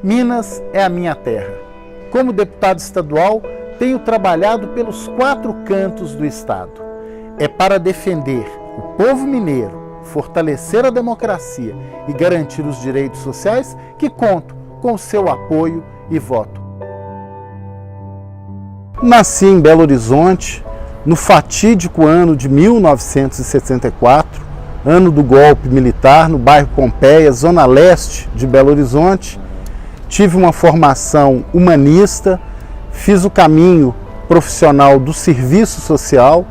Minas é a minha terra. Como deputado estadual, tenho trabalhado pelos 4 cantos do estado. É para defender o povo mineiro, fortalecer a democracia e garantir os direitos sociais que conto com o seu apoio e voto. Nasci em Belo Horizonte no fatídico ano de 1964, ano do golpe militar, no bairro Pompeia, zona leste de Belo Horizonte. Tive uma formação humanista, fiz o caminho profissional do serviço social,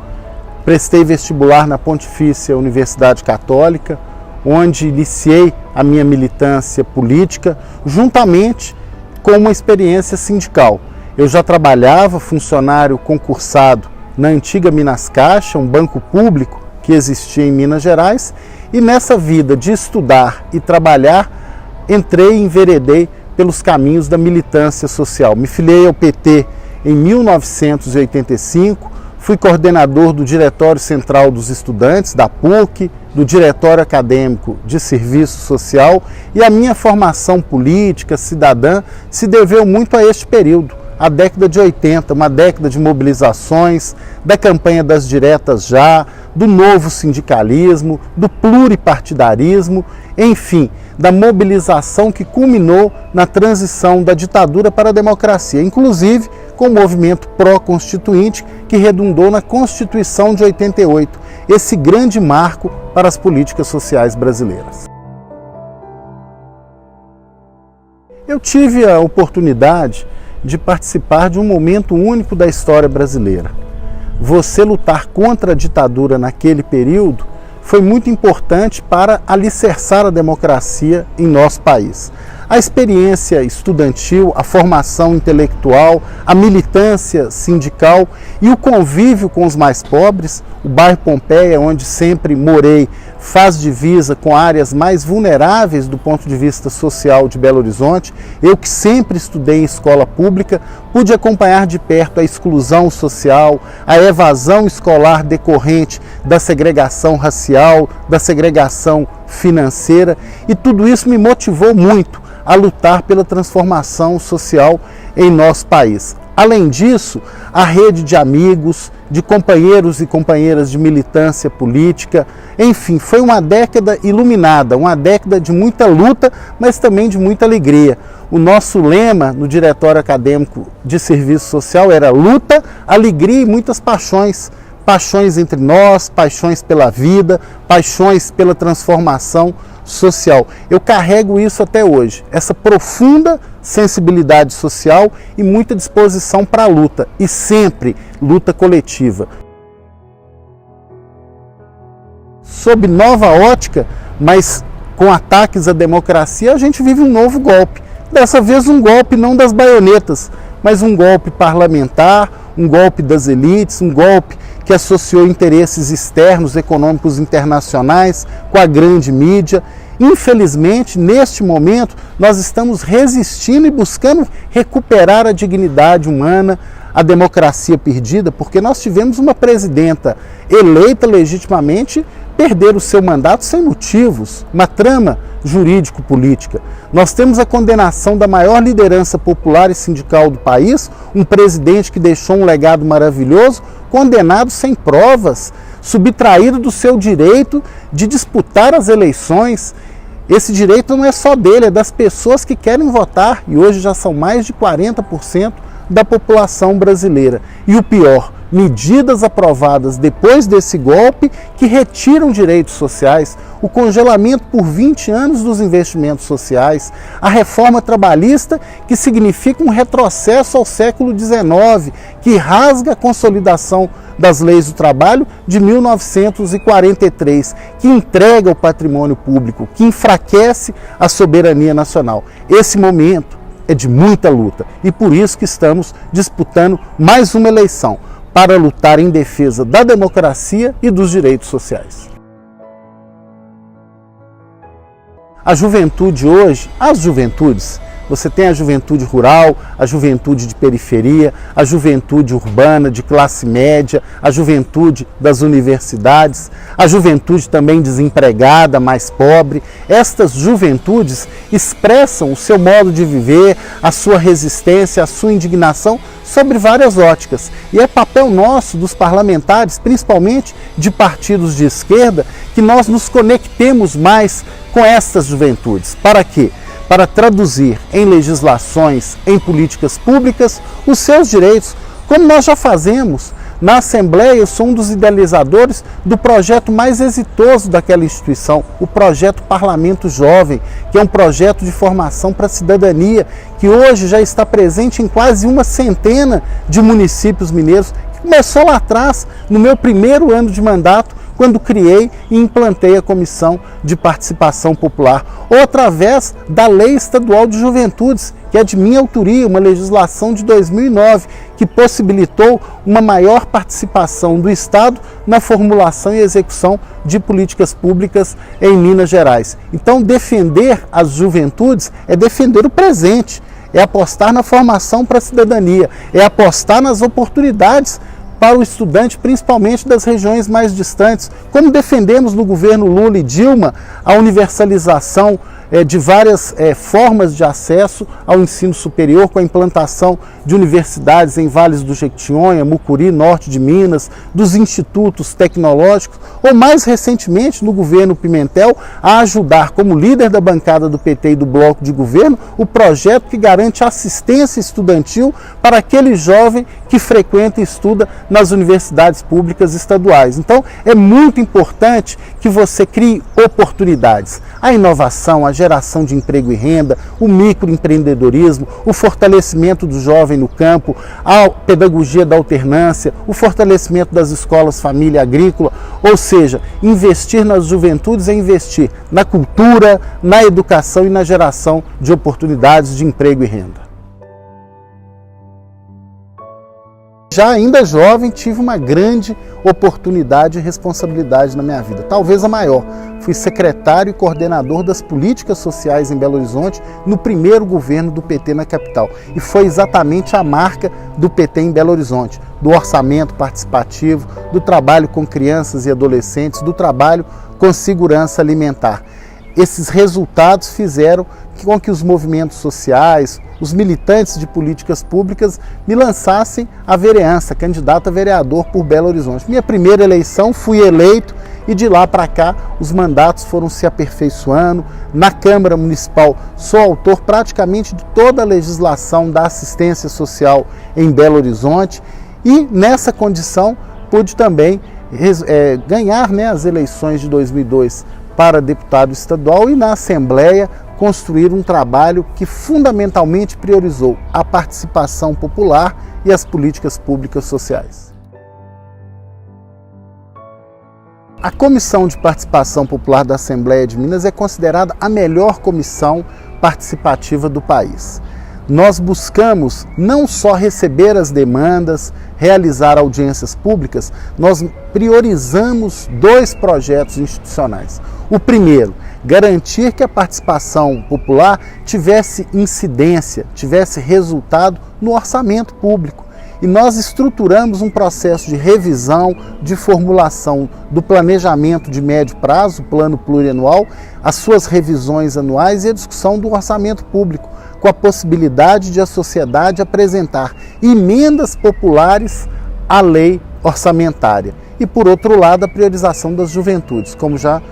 prestei vestibular na Pontifícia Universidade Católica, onde iniciei a minha militância política, juntamente com uma experiência sindical. Eu já trabalhava funcionário concursado na antiga Minas Caixa, um banco público que existia em Minas Gerais, e nessa vida de estudar e trabalhar, entrei e enveredei pelos caminhos da militância social. Me filiei ao PT em 1985, fui coordenador do Diretório Central dos Estudantes, da PUC, do Diretório Acadêmico de Serviço Social, e a minha formação política, cidadã, se deveu muito a este período, a década de 80, uma década de mobilizações, da campanha das diretas já, do novo sindicalismo, do pluripartidarismo, enfim, da mobilização que culminou na transição da ditadura para a democracia, inclusive com o movimento pró-constituinte que redundou na Constituição de 88, esse grande marco para as políticas sociais brasileiras. Eu tive a oportunidade de participar de um momento único da história brasileira. Você lutar contra a ditadura naquele período foi muito importante para alicerçar a democracia em nosso país. A experiência estudantil, a formação intelectual, a militância sindical e o convívio com os mais pobres, o bairro Pompeia, onde sempre morei, faz divisa com áreas mais vulneráveis do ponto de vista social de Belo Horizonte. Eu que sempre estudei em escola pública, pude acompanhar de perto a exclusão social, a evasão escolar decorrente da segregação racial, da segregação financeira, e tudo isso me motivou muito a lutar pela transformação social em nosso país. Além disso, a rede de amigos, de companheiros e companheiras de militância política, enfim, foi uma década iluminada, uma década de muita luta, mas também de muita alegria. O nosso lema no Diretório Acadêmico de Serviço Social era luta, alegria e muitas paixões. Paixões entre nós, paixões pela vida, paixões pela transformação social. Eu carrego isso até hoje, essa profunda sensibilidade social e muita disposição para a luta, e sempre luta coletiva. Sob nova ótica, mas com ataques à democracia, a gente vive um novo golpe. Dessa vez um golpe não das baionetas, mas um golpe parlamentar, um golpe das elites, um golpe que associou interesses externos, econômicos internacionais com a grande mídia. Infelizmente, neste momento, nós estamos resistindo e buscando recuperar a dignidade humana, a democracia perdida, porque nós tivemos uma presidenta eleita legitimamente perder o seu mandato sem motivos, uma trama jurídico-política. Nós temos a condenação da maior liderança popular e sindical do país, um presidente que deixou um legado maravilhoso, condenado sem provas, subtraído do seu direito de disputar as eleições. Esse direito não é só dele, é das pessoas que querem votar, e hoje já são mais de 40% da população brasileira. E o pior, medidas aprovadas depois desse golpe que retiram direitos sociais, o congelamento por 20 anos dos investimentos sociais, a reforma trabalhista que significa um retrocesso ao século XIX, que rasga a consolidação das leis do trabalho de 1943, que entrega o patrimônio público, que enfraquece a soberania nacional. Esse momento é de muita luta e por isso que estamos disputando mais uma eleição para lutar em defesa da democracia e dos direitos sociais. A juventude hoje, as juventudes, Você tem a juventude rural, a juventude de periferia, a juventude urbana de classe média, a juventude das universidades, a juventude também desempregada, mais pobre. Estas juventudes expressam o seu modo de viver, a sua resistência, a sua indignação sobre várias óticas. E é papel nosso, dos parlamentares, principalmente de partidos de esquerda, que nós nos conectemos mais com estas juventudes. Para quê? Para traduzir em legislações, em políticas públicas, os seus direitos, como nós já fazemos. Na Assembleia, eu sou um dos idealizadores do projeto mais exitoso daquela instituição, o projeto Parlamento Jovem, que é um projeto de formação para a cidadania, que hoje já está presente em quase 100 de municípios mineiros, que começou lá atrás, no meu primeiro ano de mandato, quando criei e implantei a Comissão de Participação Popular, ou através da Lei Estadual de Juventudes, que é de minha autoria, uma legislação de 2009, que possibilitou uma maior participação do Estado na formulação e execução de políticas públicas em Minas Gerais. Então, defender as juventudes é defender o presente, é apostar na formação para a cidadania, é apostar nas oportunidades para o estudante, principalmente das regiões mais distantes, como defendemos no governo Lula e Dilma a universalização de várias formas de acesso ao ensino superior, com a implantação de universidades em Vales do Jequitinhonha, Mucuri, norte de Minas, dos institutos tecnológicos, ou mais recentemente no governo Pimentel, a ajudar, como líder da bancada do PT e do bloco de governo, o projeto que garante assistência estudantil para aquele jovem que frequenta e estuda nas universidades públicas estaduais. Então, é muito importante que você crie oportunidades. A inovação, a geração de emprego e renda, o microempreendedorismo, o fortalecimento do jovem no campo, a pedagogia da alternância, o fortalecimento das escolas família agrícola, ou seja, investir nas juventudes é investir na cultura, na educação e na geração de oportunidades de emprego e renda. Já ainda jovem, tive uma grande oportunidade e responsabilidade na minha vida, talvez a maior. Fui secretário e coordenador das políticas sociais em Belo Horizonte no primeiro governo do PT na capital. E foi exatamente a marca do PT em Belo Horizonte, do orçamento participativo, do trabalho com crianças e adolescentes, do trabalho com segurança alimentar. Esses resultados fizeram com que os movimentos sociais, os militantes de políticas públicas me lançassem a vereança, candidato a vereador por Belo Horizonte. Minha primeira eleição, fui eleito e de lá para cá os mandatos foram se aperfeiçoando. Na Câmara Municipal sou autor praticamente de toda a legislação da assistência social em Belo Horizonte e nessa condição pude também ganhar as eleições de 2002 para deputado estadual e na Assembleia construir um trabalho que fundamentalmente priorizou a participação popular e as políticas públicas sociais. A Comissão de Participação Popular da Assembleia de Minas é considerada a melhor comissão participativa do país. Nós buscamos não só receber as demandas, realizar audiências públicas, nós priorizamos 2 projetos institucionais. O primeiro, garantir que a participação popular tivesse incidência, tivesse resultado no orçamento público. E nós estruturamos um processo de revisão, de formulação do planejamento de médio prazo, o plano plurianual, as suas revisões anuais e a discussão do orçamento público, com a possibilidade de a sociedade apresentar emendas populares à lei orçamentária. E, por outro lado, a priorização das juventudes, como já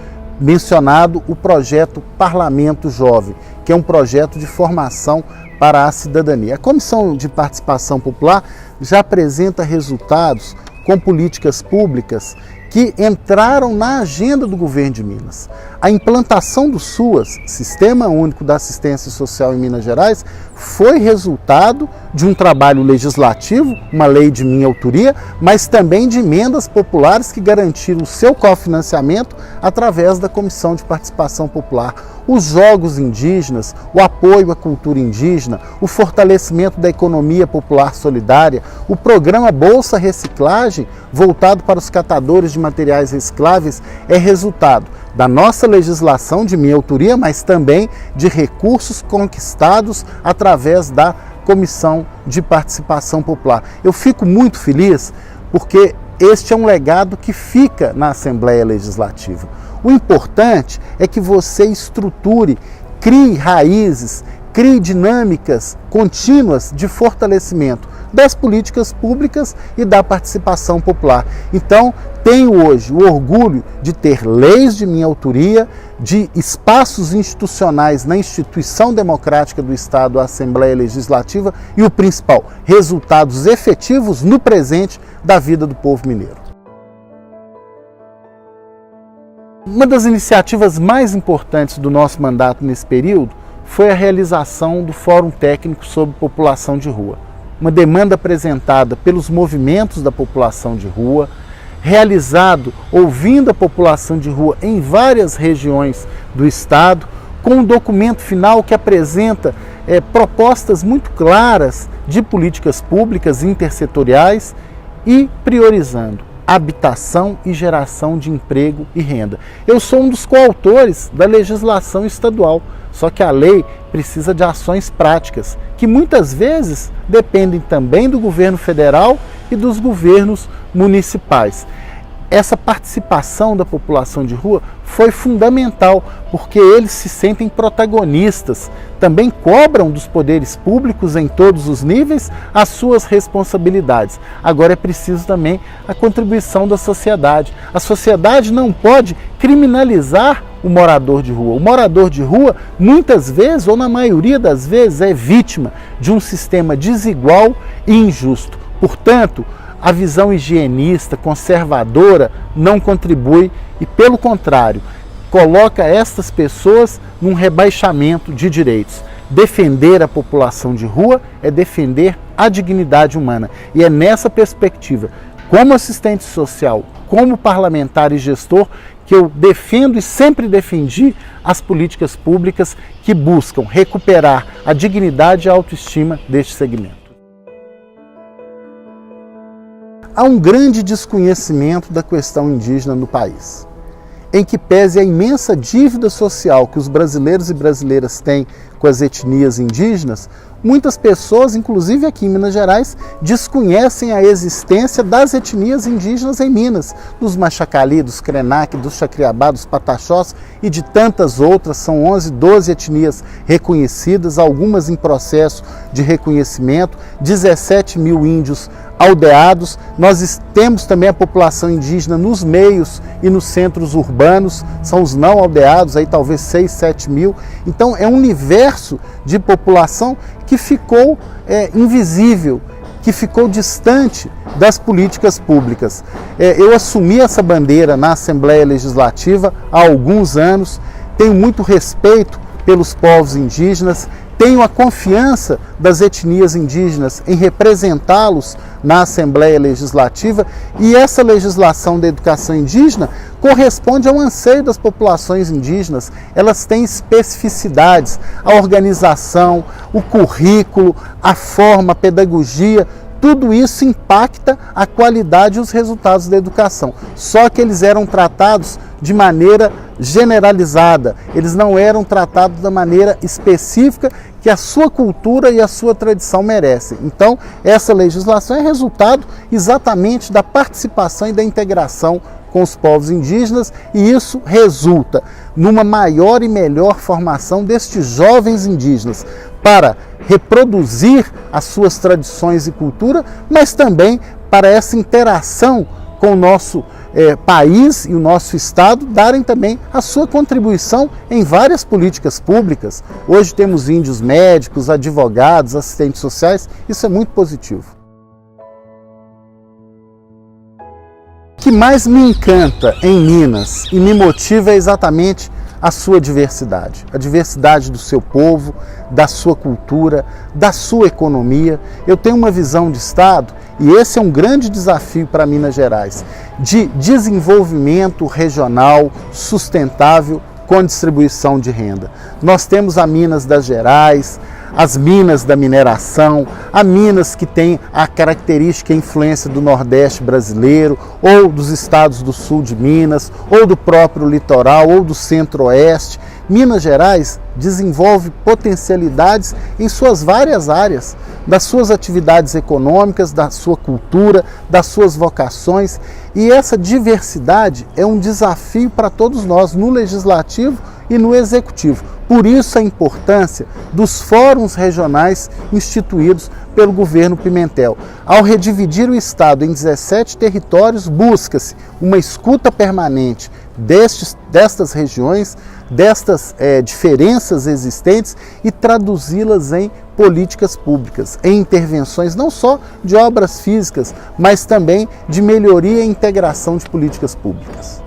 mencionado, o projeto Parlamento Jovem, que é um projeto de formação para a cidadania. A Comissão de Participação Popular já apresenta resultados com políticas públicas que entraram na agenda do governo de Minas. A implantação do SUAS, Sistema Único da Assistência Social em Minas Gerais, foi resultado de um trabalho legislativo, uma lei de minha autoria, mas também de emendas populares que garantiram o seu cofinanciamento através da Comissão de Participação Popular. os jogos indígenas, o apoio à cultura indígena, o fortalecimento da economia popular solidária, o programa Bolsa Reciclagem, voltado para os catadores de materiais recicláveis, é resultado da nossa legislação de minha autoria, mas também de recursos conquistados através da Comissão de Participação Popular. Eu fico muito feliz porque este é um legado que fica na Assembleia Legislativa. O importante é que você estruture, crie raízes, crie dinâmicas contínuas de fortalecimento das políticas públicas e da participação popular. Então, tenho hoje o orgulho de ter leis de minha autoria, de espaços institucionais na instituição democrática do Estado, a Assembleia Legislativa, e o principal, resultados efetivos no presente da vida do povo mineiro. Uma das iniciativas mais importantes do nosso mandato nesse período foi a realização do Fórum Técnico sobre População de Rua, uma demanda apresentada pelos movimentos da população de rua, realizado ouvindo a população de rua em várias regiões do Estado, com um documento final que apresenta propostas muito claras de políticas públicas intersetoriais e priorizando habitação e geração de emprego e renda. Eu sou um dos coautores da legislação estadual, só que a lei precisa de ações práticas, que muitas vezes dependem também do governo federal e dos governos municipais. Essa participação da população de rua foi fundamental, porque eles se sentem protagonistas, também cobram dos poderes públicos em todos os níveis as suas responsabilidades. Agora é preciso também a contribuição da sociedade. A sociedade não pode criminalizar o morador de rua. O morador de rua, muitas vezes, ou na maioria das vezes, é vítima de um sistema desigual e injusto. Portanto, a visão higienista, conservadora, não contribui e, pelo contrário, coloca estas pessoas num rebaixamento de direitos. Defender a população de rua é defender a dignidade humana. E é nessa perspectiva, como assistente social, como parlamentar e gestor, que eu defendo e sempre defendi as políticas públicas que buscam recuperar a dignidade e a autoestima deste segmento. Há um grande desconhecimento da questão indígena no país, em que pese a imensa dívida social que os brasileiros e brasileiras têm com as etnias indígenas, muitas pessoas, inclusive aqui em Minas Gerais, desconhecem a existência das etnias indígenas em Minas, dos Machacali, dos Krenak, dos Chacriabá, dos Pataxós e de tantas outras. São 11, 12 etnias reconhecidas, algumas em processo de reconhecimento, 17 mil índios aldeados. Nós temos também a população indígena nos meios e nos centros urbanos, são os não aldeados, aí talvez 6, 7 mil. Então é um universo de população que ficou invisível, que ficou distante das políticas públicas. Eu assumi essa bandeira na Assembleia Legislativa há alguns anos, tenho muito respeito pelos povos indígenas, tenho a confiança das etnias indígenas em representá-los na Assembleia Legislativa, e essa legislação da educação indígena corresponde ao anseio das populações indígenas. Elas têm especificidades, a organização, o currículo, a forma, a pedagogia, tudo isso impacta a qualidade e os resultados da educação. Só que eles eram tratados de maneira generalizada, eles não eram tratados da maneira específica que a sua cultura e a sua tradição merecem. Então, essa legislação é resultado exatamente da participação e da integração com os povos indígenas, e isso resulta numa maior e melhor formação destes jovens indígenas para reproduzir as suas tradições e cultura, mas também para essa interação com o nosso país e o nosso Estado darem também a sua contribuição em várias políticas públicas. Hoje temos índios médicos, advogados, assistentes sociais, isso é muito positivo. O que mais me encanta em Minas e me motiva é exatamente a sua diversidade, a diversidade do seu povo, da sua cultura, da sua economia. Eu tenho uma visão de Estado, e esse é um grande desafio para Minas Gerais, de desenvolvimento regional, sustentável, com distribuição de renda. Nós temos a Minas das Gerais, as minas da mineração, a Minas que tem a característica e influência do Nordeste brasileiro, ou dos estados do sul de Minas, ou do próprio litoral, ou do Centro-Oeste. Minas Gerais desenvolve potencialidades em suas várias áreas, das suas atividades econômicas, da sua cultura, das suas vocações, e essa diversidade é um desafio para todos nós no legislativo e no executivo. Por isso a importância dos fóruns regionais instituídos pelo governo Pimentel. Ao redividir o Estado em 17 territórios, busca-se uma escuta permanente destas regiões, destas diferenças existentes e traduzi-las em políticas públicas, em intervenções não só de obras físicas, mas também de melhoria e integração de políticas públicas.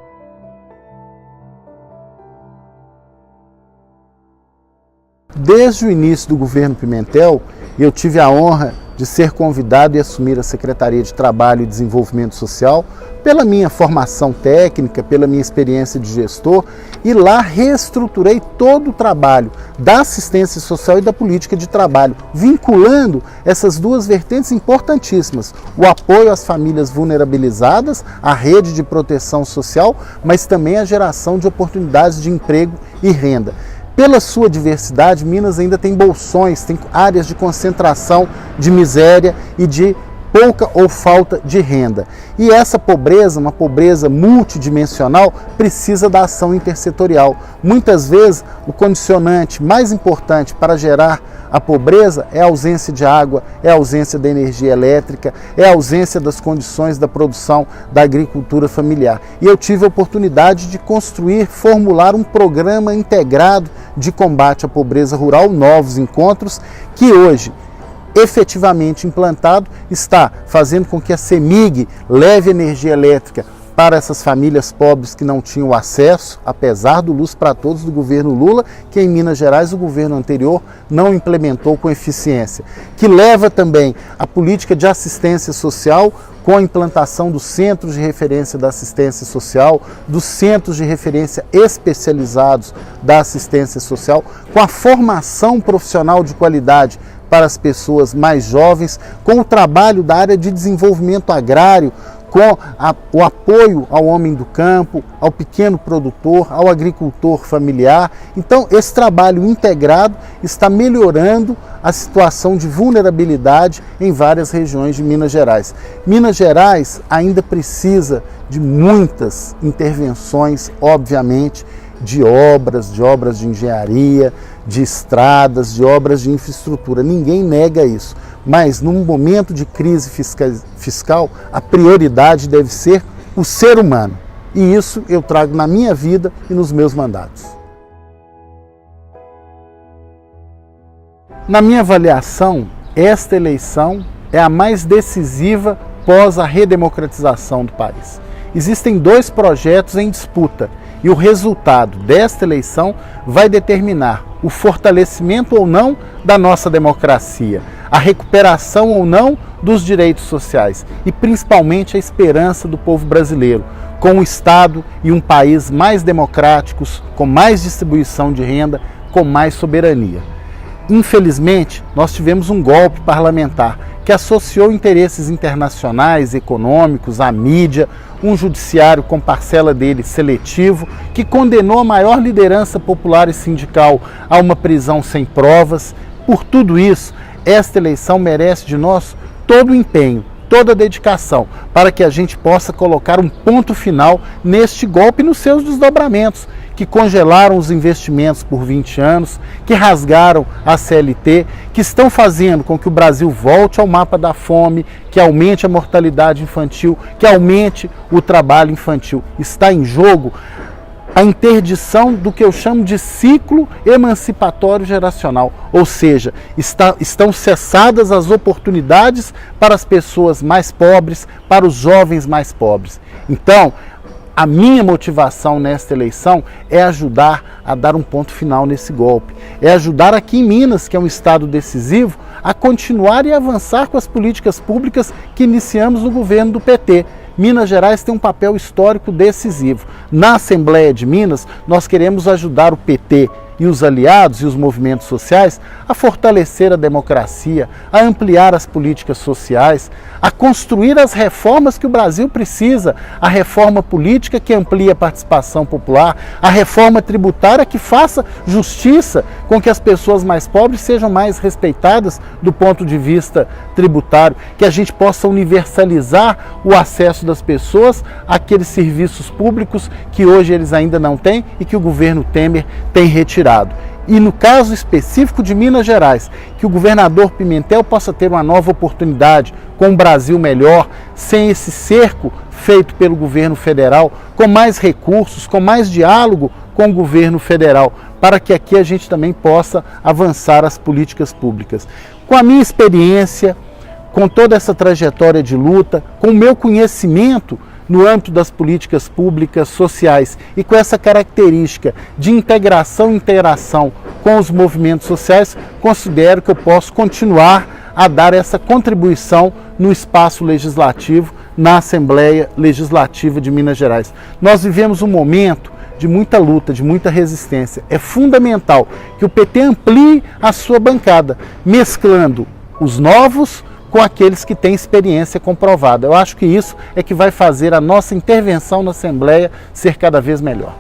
Desde o início do governo Pimentel, eu tive a honra de ser convidado e assumir a Secretaria de Trabalho e Desenvolvimento Social pela minha formação técnica, pela minha experiência de gestor, e lá reestruturei todo o trabalho da assistência social e da política de trabalho, vinculando essas duas vertentes importantíssimas, o apoio às famílias vulnerabilizadas, a rede de proteção social, mas também a geração de oportunidades de emprego e renda. Pela sua diversidade, Minas ainda tem bolsões, tem áreas de concentração de miséria e de pouca ou falta de renda. E essa pobreza, uma pobreza multidimensional, precisa da ação intersetorial. Muitas vezes, o condicionante mais importante para gerar a pobreza é a ausência de água, é a ausência da energia elétrica, é a ausência das condições da produção da agricultura familiar. E eu tive a oportunidade de construir, formular um programa integrado de combate à pobreza rural, novos encontros, que hoje, efetivamente implantado, está fazendo com que a CEMIG leve energia elétrica para essas famílias pobres que não tinham acesso, apesar do Luz para Todos do governo Lula, que em Minas Gerais o governo anterior não implementou com eficiência, que leva também a política de assistência social com a implantação dos centros de referência da assistência social, dos centros de referência especializados da assistência social, com a formação profissional de qualidade para as pessoas mais jovens, com o trabalho da área de desenvolvimento agrário, com o apoio ao homem do campo, ao pequeno produtor, ao agricultor familiar. Então, esse trabalho integrado está melhorando a situação de vulnerabilidade em várias regiões de Minas Gerais. Minas Gerais ainda precisa de muitas intervenções, obviamente, de obras de engenharia, de estradas, de obras de infraestrutura. Ninguém nega isso. Mas, num momento de crise fiscal, a prioridade deve ser o ser humano. E isso eu trago na minha vida e nos meus mandatos. Na minha avaliação, esta eleição é a mais decisiva pós a redemocratização do país. Existem 2 projetos em disputa e o resultado desta eleição vai determinar o fortalecimento ou não da nossa democracia, a recuperação ou não dos direitos sociais e principalmente a esperança do povo brasileiro, com um Estado e um país mais democráticos, com mais distribuição de renda, com mais soberania. Infelizmente, nós tivemos um golpe parlamentar que associou interesses internacionais, econômicos, à mídia, um judiciário com parcela dele seletivo, que condenou a maior liderança popular e sindical a uma prisão sem provas. Por tudo isso, esta eleição merece de nós todo o empenho, toda a dedicação, para que a gente possa colocar um ponto final neste golpe e nos seus desdobramentos, que congelaram os investimentos por 20 anos, que rasgaram a CLT, que estão fazendo com que o Brasil volte ao mapa da fome, que aumente a mortalidade infantil, que aumente o trabalho infantil. Está em jogo a interdição do que eu chamo de ciclo emancipatório geracional, ou seja, estão cessadas as oportunidades para as pessoas mais pobres, para os jovens mais pobres. Então, a minha motivação nesta eleição é ajudar a dar um ponto final nesse golpe. É ajudar aqui em Minas, que é um estado decisivo, a continuar e avançar com as políticas públicas que iniciamos no governo do PT, Minas Gerais tem um papel histórico decisivo. Na Assembleia de Minas, nós queremos ajudar o PT e os aliados e os movimentos sociais a fortalecer a democracia, a ampliar as políticas sociais, a construir as reformas que o Brasil precisa, a reforma política que amplie a participação popular, a reforma tributária que faça justiça com que as pessoas mais pobres sejam mais respeitadas do ponto de vista tributário, que a gente possa universalizar o acesso das pessoas àqueles serviços públicos que hoje eles ainda não têm e que o governo Temer tem retirado. E no caso específico de Minas Gerais, que o governador Pimentel possa ter uma nova oportunidade com um Brasil melhor, sem esse cerco feito pelo governo federal, com mais recursos, com mais diálogo com o governo federal, para que aqui a gente também possa avançar as políticas públicas. Com a minha experiência, com toda essa trajetória de luta, com o meu conhecimento no âmbito das políticas públicas sociais e com essa característica de integração e interação com os movimentos sociais, considero que eu posso continuar a dar essa contribuição no espaço legislativo, na Assembleia Legislativa de Minas Gerais. Nós vivemos um momento de muita luta, de muita resistência. É fundamental que o PT amplie a sua bancada, mesclando os novos com aqueles que têm experiência comprovada. Eu acho que isso é que vai fazer a nossa intervenção na Assembleia ser cada vez melhor.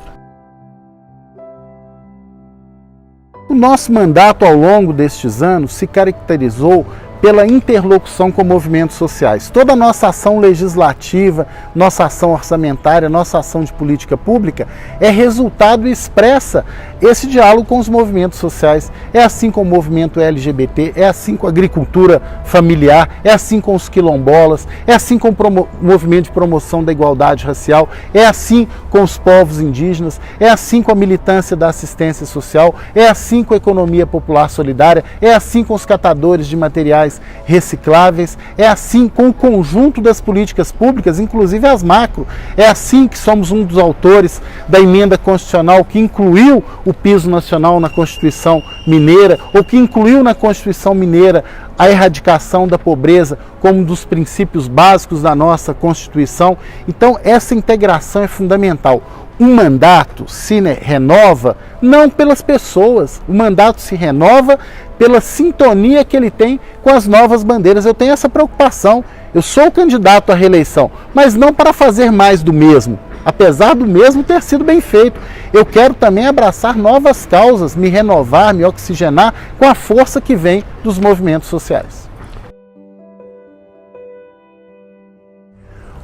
O nosso mandato ao longo destes anos se caracterizou pela interlocução com movimentos sociais. Toda a nossa ação legislativa, nossa ação orçamentária, nossa ação de política pública é resultado e expressa esse diálogo com os movimentos sociais. É assim com o movimento LGBT, é assim com a agricultura familiar, é assim com os quilombolas, é assim com o movimento de promoção da igualdade racial, é assim com os povos indígenas, é assim com a militância da assistência social, é assim com a economia popular solidária, é assim com os catadores de materiais recicláveis, é assim com o conjunto das políticas públicas, inclusive as macro. É assim que somos um dos autores da emenda constitucional que incluiu o piso nacional na Constituição Mineira, ou que incluiu na Constituição Mineira a erradicação da pobreza como um dos princípios básicos da nossa Constituição. Então, essa integração é fundamental. Um mandato se renova não pelas pessoas, o mandato se renova pela sintonia que ele tem com as novas bandeiras. Eu tenho essa preocupação. Eu sou o candidato à reeleição, mas não para fazer mais do mesmo, apesar do mesmo ter sido bem feito. Eu quero também abraçar novas causas, me renovar, me oxigenar com a força que vem dos movimentos sociais.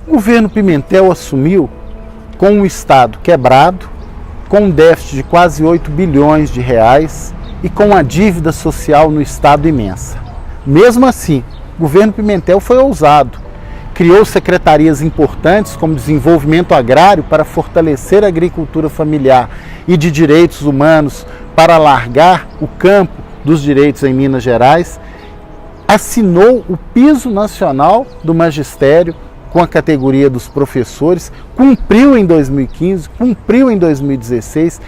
O governo Pimentel assumiu com um Estado quebrado, com um déficit de quase 8 bilhões de reais e com uma dívida social no Estado imensa. Mesmo assim, o governo Pimentel foi ousado. Criou secretarias importantes como desenvolvimento agrário para fortalecer a agricultura familiar e de direitos humanos para alargar o campo dos direitos em Minas Gerais. Assinou o piso nacional do magistério com a categoria dos professores, cumpriu em 2015, cumpriu em 2016,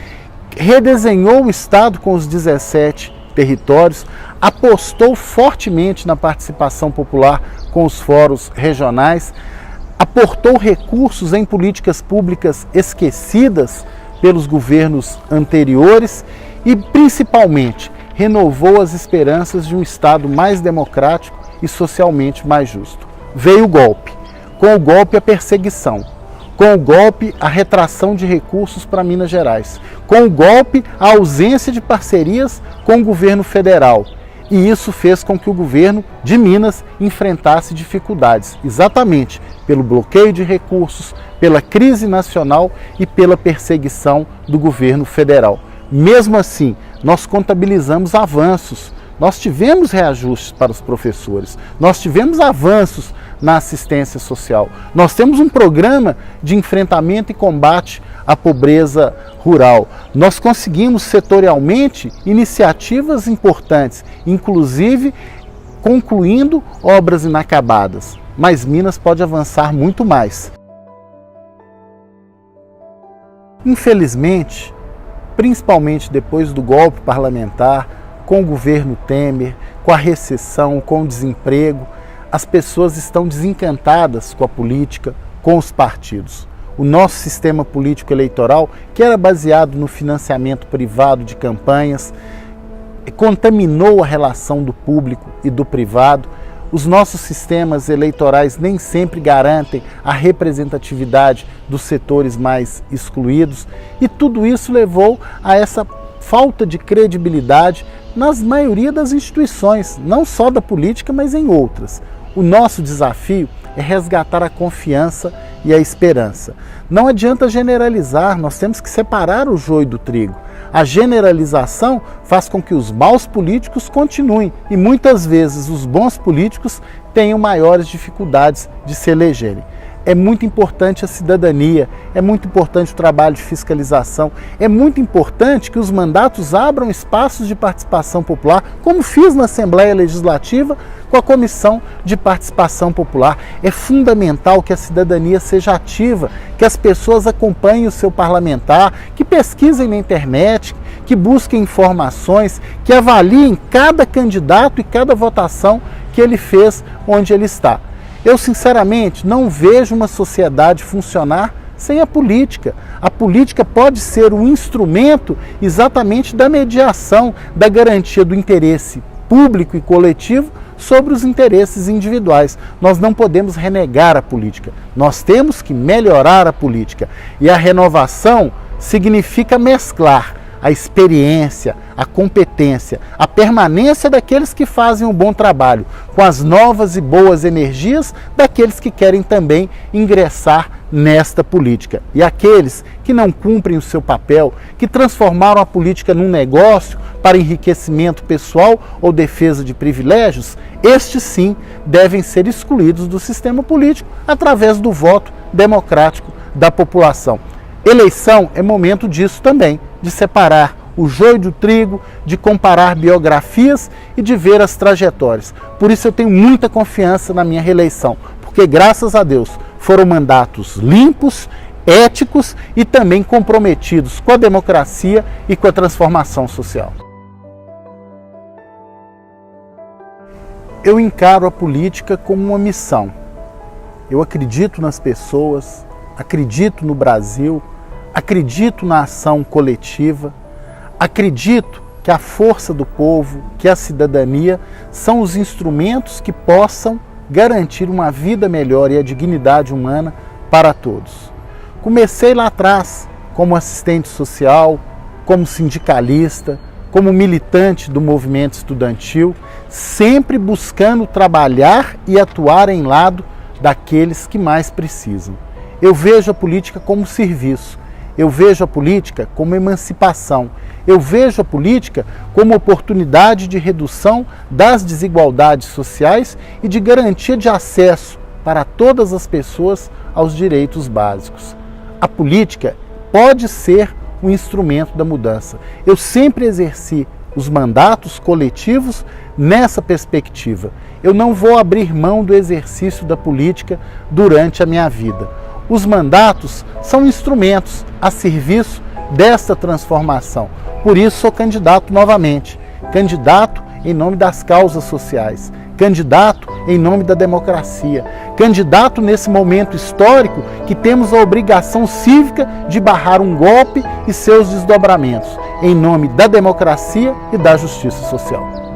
redesenhou o Estado com os 17 territórios, apostou fortemente na participação popular com os fóruns regionais, aportou recursos em políticas públicas esquecidas pelos governos anteriores e, principalmente, renovou as esperanças de um Estado mais democrático e socialmente mais justo. Veio o golpe. Com o golpe, a perseguição. Com o golpe, a retração de recursos para Minas Gerais. Com o golpe, a ausência de parcerias com o governo federal. E isso fez com que o governo de Minas enfrentasse dificuldades, exatamente pelo bloqueio de recursos, pela crise nacional e pela perseguição do governo federal. Mesmo assim, nós contabilizamos avanços. Nós tivemos reajustes para os professores, nós tivemos avanços na assistência social. Nós temos um programa de enfrentamento e combate à pobreza rural. Nós conseguimos setorialmente iniciativas importantes, inclusive concluindo obras inacabadas. Mas Minas pode avançar muito mais. Infelizmente, principalmente depois do golpe parlamentar, com o governo Temer, com a recessão, com o desemprego, as pessoas estão desencantadas com a política, com os partidos. O nosso sistema político eleitoral, que era baseado no financiamento privado de campanhas, contaminou a relação do público e do privado. Os nossos sistemas eleitorais nem sempre garantem a representatividade dos setores mais excluídos, e tudo isso levou a essa falta de credibilidade nas maioria das instituições, não só da política, mas em outras. O nosso desafio é resgatar a confiança e a esperança. Não adianta generalizar, nós temos que separar o joio do trigo. A generalização faz com que os maus políticos continuem e muitas vezes os bons políticos tenham maiores dificuldades de se elegerem. É muito importante a cidadania, é muito importante o trabalho de fiscalização, é muito importante que os mandatos abram espaços de participação popular, como fiz na Assembleia Legislativa com a Comissão de Participação Popular. É fundamental que a cidadania seja ativa, que as pessoas acompanhem o seu parlamentar, que pesquisem na internet, que busquem informações, que avaliem cada candidato e cada votação que ele fez onde ele está. Eu, sinceramente, não vejo uma sociedade funcionar sem a política. A política pode ser um instrumento exatamente da mediação, da garantia do interesse público e coletivo sobre os interesses individuais. Nós não podemos renegar a política, nós temos que melhorar a política. E a renovação significa mesclar a experiência, a competência, a permanência daqueles que fazem um bom trabalho, com as novas e boas energias daqueles que querem também ingressar nesta política. E aqueles que não cumprem o seu papel, que transformaram a política num negócio para enriquecimento pessoal ou defesa de privilégios, estes sim devem ser excluídos do sistema político através do voto democrático da população. Eleição é momento disso também, de separar o joio do trigo, de comparar biografias e de ver as trajetórias. Por isso eu tenho muita confiança na minha reeleição, porque graças a Deus foram mandatos limpos, éticos e também comprometidos com a democracia e com a transformação social. Eu encaro a política como uma missão. Eu acredito nas pessoas, acredito no Brasil, acredito na ação coletiva, acredito que a força do povo, que a cidadania são os instrumentos que possam garantir uma vida melhor e a dignidade humana para todos. Comecei lá atrás como assistente social, como sindicalista, como militante do movimento estudantil, sempre buscando trabalhar e atuar em lado daqueles que mais precisam. Eu vejo a política como serviço, eu vejo a política como emancipação, eu vejo a política como oportunidade de redução das desigualdades sociais e de garantia de acesso para todas as pessoas aos direitos básicos. A política pode ser um instrumento da mudança. Eu sempre exerci os mandatos coletivos nessa perspectiva. Eu não vou abrir mão do exercício da política durante a minha vida. Os mandatos são instrumentos a serviço desta transformação. Por isso sou candidato novamente. Candidato em nome das causas sociais. Candidato em nome da democracia. Candidato nesse momento histórico que temos a obrigação cívica de barrar um golpe e seus desdobramentos. Em nome da democracia e da justiça social.